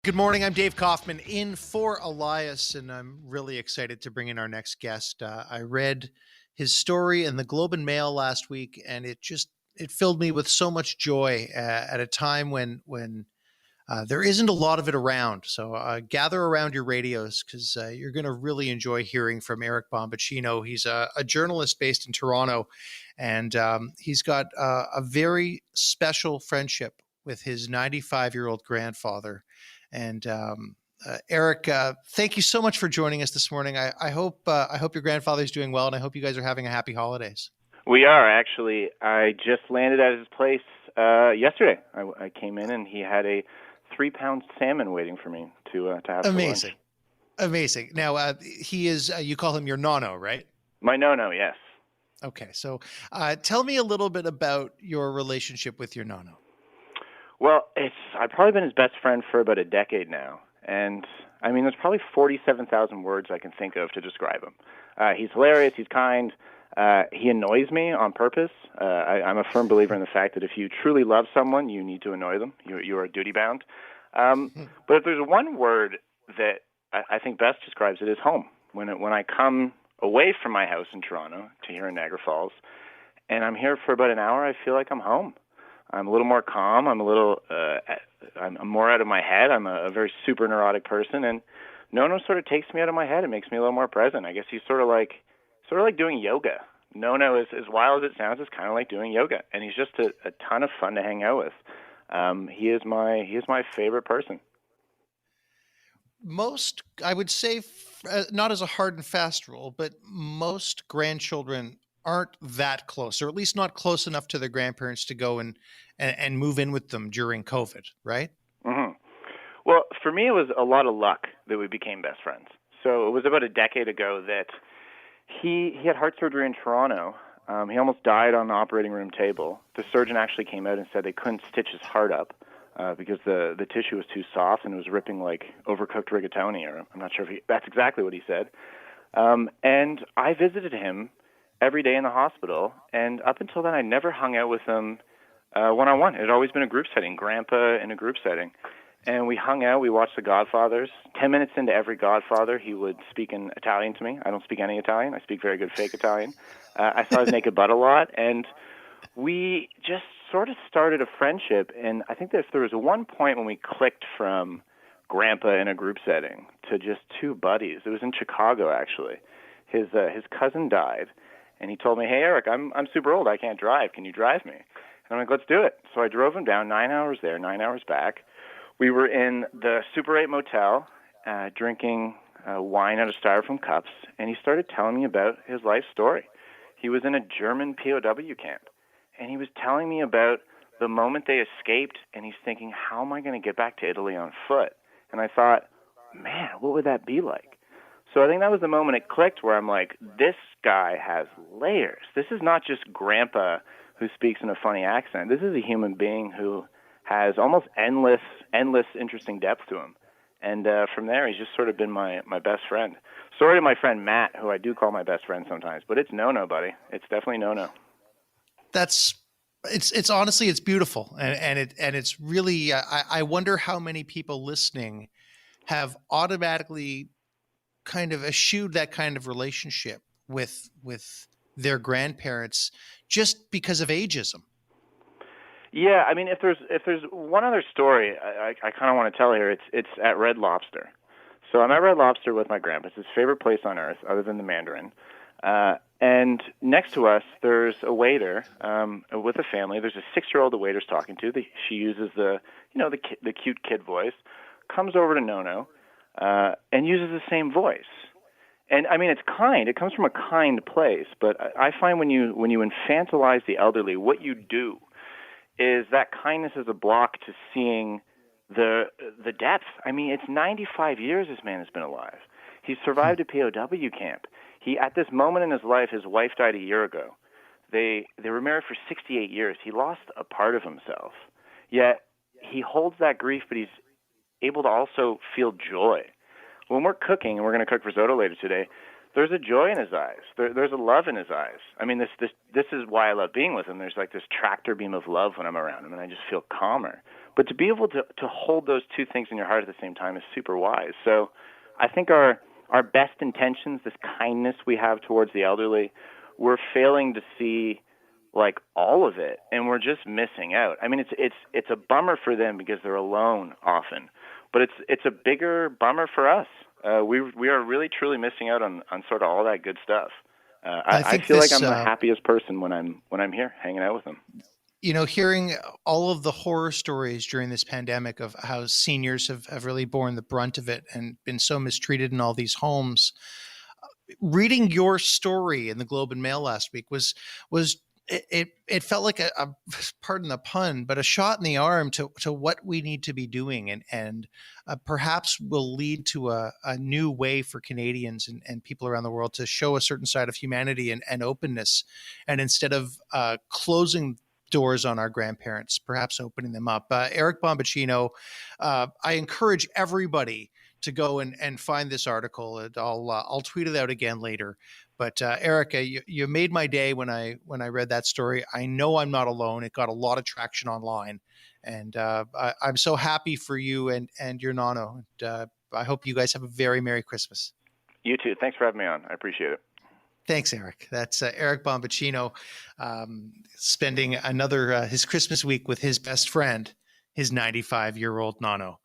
Good morning. I'm Dave Kaufman in for Elias, and I'm really excited to bring in our next guest. I read his story in the Globe and Mail last week, and it filled me with so much joy at a time when there isn't a lot of it around. So gather around your radios because you're going to really enjoy hearing from Eric Bombicino. He's a journalist based in Toronto, and he's got a very special friendship with his 95-year-old grandfather. And Eric, thank you so much for joining us this morning. I hope your grandfather's doing well, and I hope you guys are having a happy holidays. We are, actually. I just landed at his place yesterday. I came in, and he had a 3-pound salmon waiting for me to have for lunch. Amazing. Now, he is, you call him your nono, right? My no-no, yes. Okay, so tell me a little bit about your relationship with your nono. Well, I've probably been his best friend for about a decade now. And, I mean, there's probably 47,000 words I can think of to describe him. He's hilarious. He's kind. He annoys me on purpose. I'm a firm believer in the fact that if you truly love someone, you need to annoy them. You are duty-bound. But if there's one word that I think best describes it, is home. When I come away from my house in Toronto to here in Niagara Falls, and I'm here for about an hour, I feel like I'm home. I'm a little more calm. I'm more out of my head. I'm a very super neurotic person, and Nono sort of takes me out of my head and makes me a little more present. I guess he's sort of like doing yoga. Nono, as wild as it sounds, is kind of like doing yoga, and he's just a ton of fun to hang out with. He is my favorite person. Most, I would say, not as a hard and fast rule, but most grandchildren aren't that close, or at least not close enough to their grandparents to go and move in with them during COVID, right? Mm-hmm. Well, for me, it was a lot of luck that we became best friends. So it was about a decade ago that he had heart surgery in Toronto. He almost died on the operating room table. The surgeon actually came out and said they couldn't stitch his heart up because the tissue was too soft and it was ripping like overcooked rigatoni, or I'm not sure if that's exactly what he said. And I visited him every day in the hospital, and up until then, I never hung out with him one-on-one. It had always been a group setting, Grandpa in a group setting. And we hung out, we watched The Godfathers. 10 minutes into every Godfather, he would speak in Italian to me. I don't speak any Italian. I speak very good fake Italian. I saw his naked butt a lot, and we just sort of started a friendship. And I think that if there was one point when we clicked from Grandpa in a group setting to just two buddies, it was in Chicago, actually. His cousin died. And he told me, "Hey, Eric, I'm super old. I can't drive. Can you drive me?" And I'm like, "Let's do it." So I drove him down 9 hours there, 9 hours back. We were in the Super 8 motel drinking wine out of styrofoam cups, and he started telling me about his life story. He was in a German POW camp, and he was telling me about the moment they escaped, and he's thinking, how am I going to get back to Italy on foot? And I thought, man, what would that be like? So I think that was the moment it clicked where I'm like, this guy has layers. This is not just Grandpa who speaks in a funny accent. This is a human being who has almost endless interesting depth to him. And from there, he's just sort of been my best friend. Sorry to my friend Matt, who I do call my best friend sometimes, but it's no-no, buddy. It's definitely no-no. It's honestly, it's beautiful. And it's really, I wonder how many people listening have automatically kind of eschewed that kind of relationship with their grandparents just because of ageism. Yeah, I mean, if there's one other story I kind of want to tell here, it's at Red Lobster. So I'm at Red Lobster with my grandpa. It's his favorite place on earth, other than the Mandarin. And next to us, there's a waiter with a family. There's a 6-year-old the waiter's talking to. She uses the cute kid voice. Comes over to Nono. And uses the same voice. And I mean, it's kind. It comes from a kind place. But I find when you infantilize the elderly, what you do is that kindness is a block to seeing the depth. I mean, it's 95 years this man has been alive. He's survived a POW camp. At this moment in his life, his wife died a year ago. They were married for 68 years. He lost a part of himself. Yet he holds that grief, but he's able to also feel joy. When we're cooking, and we're going to cook risotto later today, there's a joy in his eyes. There's a love in his eyes. I mean, this is why I love being with him. There's like this tractor beam of love when I'm around him, and I just feel calmer. But to be able to hold those two things in your heart at the same time is super wise. So I think our best intentions, this kindness we have towards the elderly, we're failing to see like all of it, and we're just missing out. I mean, it's a bummer for them because they're alone often, but it's a bigger bummer for us. We are really truly missing out on sort of all that good stuff. I I think feel like this, I'm the happiest person when I'm here hanging out with them. hearing all of the horror stories during this pandemic of how seniors have really borne the brunt of it and been so mistreated in all these homes. Reading your story in the Globe and Mail last week was it felt like a pardon the pun, but a shot in the arm to what we need to be doing, and perhaps will lead to a new way for Canadians and people around the world to show a certain side of humanity and openness, and instead of closing doors on our grandparents, perhaps opening them up. Eric Bombicino, I encourage everybody to go and find this article. And I'll tweet it out again later. But Erica, you made my day when I read that story. I know I'm not alone. It got a lot of traction online, and I'm so happy for you and your Nano. And, I hope you guys have a very Merry Christmas. You too. Thanks for having me on. I appreciate it. Thanks, Eric. That's Eric Bombicino, spending another his Christmas week with his best friend, his 95-year-old Nano.